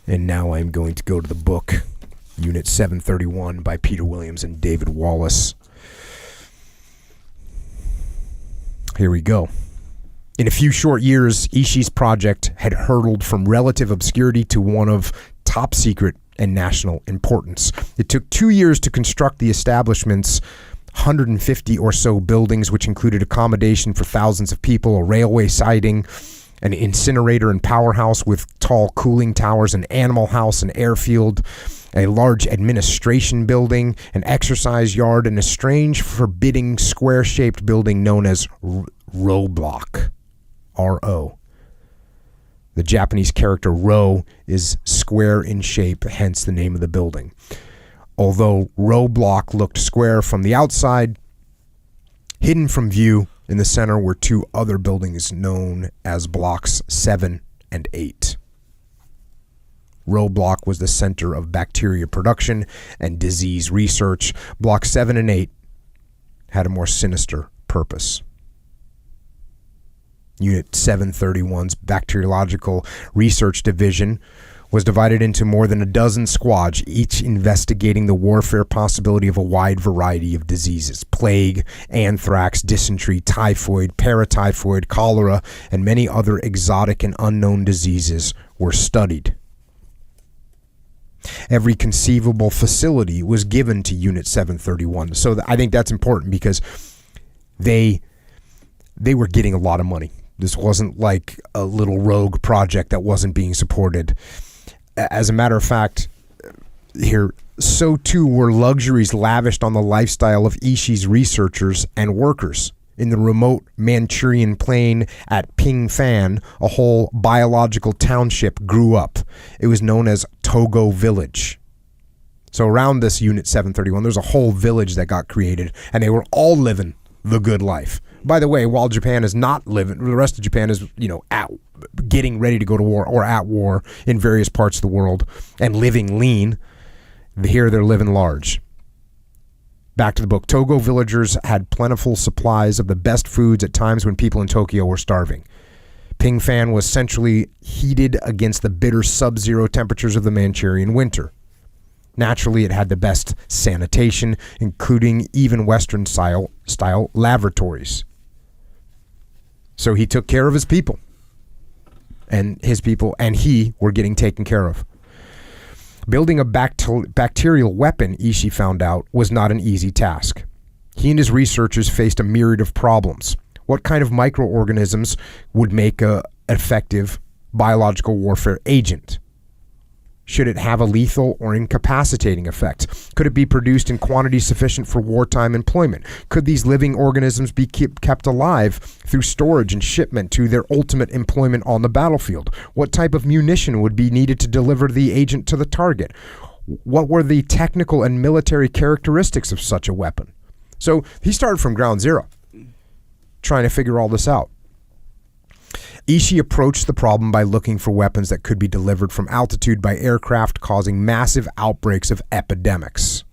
And now I'm going to go to the book, Unit 731 by Peter Williams and David Wallace. Here we go. In a few short years, Ishii's project had hurtled from relative obscurity to one of top secret and national importance. It took 2 years to construct the establishment's 150 or so buildings, which included accommodation for thousands of people, a railway siding, an incinerator and powerhouse with tall cooling towers, an animal house, an airfield, a large administration building, an exercise yard, and a strange, forbidding, square-shaped building known as Ro Block. R-O. The Japanese character Ro is square in shape, hence the name of the building. Although Ro Block looked square from the outside, hidden from view in the center were two other buildings known as Blocks 7 and 8. Ro Block was the center of bacteria production and disease research. Block 7 and 8 had a more sinister purpose. Unit 731's Bacteriological Research Division was divided into more than a dozen squads, each investigating the warfare possibility of a wide variety of diseases. Plague, anthrax, dysentery, typhoid, paratyphoid, cholera, and many other exotic and unknown diseases were studied. Every conceivable facility was given to Unit 731. So I think that's important because they were getting a lot of money. This wasn't like a little rogue project that wasn't being supported. As a matter of fact, here, so too were luxuries lavished on the lifestyle of Ishii's researchers and workers. In the remote Manchurian plain at Pingfan, a whole biological township grew up. It was known as Togo Village. So around this Unit 731, there's a whole village that got created, and they were all living the good life. By the way, while Japan is not living, the rest of Japan is, getting ready to go to war or at war in various parts of the world and living lean. Here they're living large. Back to the book. Togo villagers had plentiful supplies of the best foods at times when people in Tokyo were starving. Pingfan was centrally heated against the bitter sub-zero temperatures of the Manchurian winter. Naturally, it had the best sanitation, including even Western-style lavatories. So he took care of his people. And his people and he were getting taken care of. Building a bacterial weapon, Ishii found out, was not an easy task. He and his researchers faced a myriad of problems. What kind of microorganisms would make an effective biological warfare agent? Should it have a lethal or incapacitating effect? Could it be produced in quantities sufficient for wartime employment? Could these living organisms be kept alive through storage and shipment to their ultimate employment on the battlefield? What type of munition would be needed to deliver the agent to the target? What were the technical and military characteristics of such a weapon? So he started from ground zero, trying to figure all this out. Ishii approached the problem by looking for weapons that could be delivered from altitude by aircraft, causing massive outbreaks of epidemics.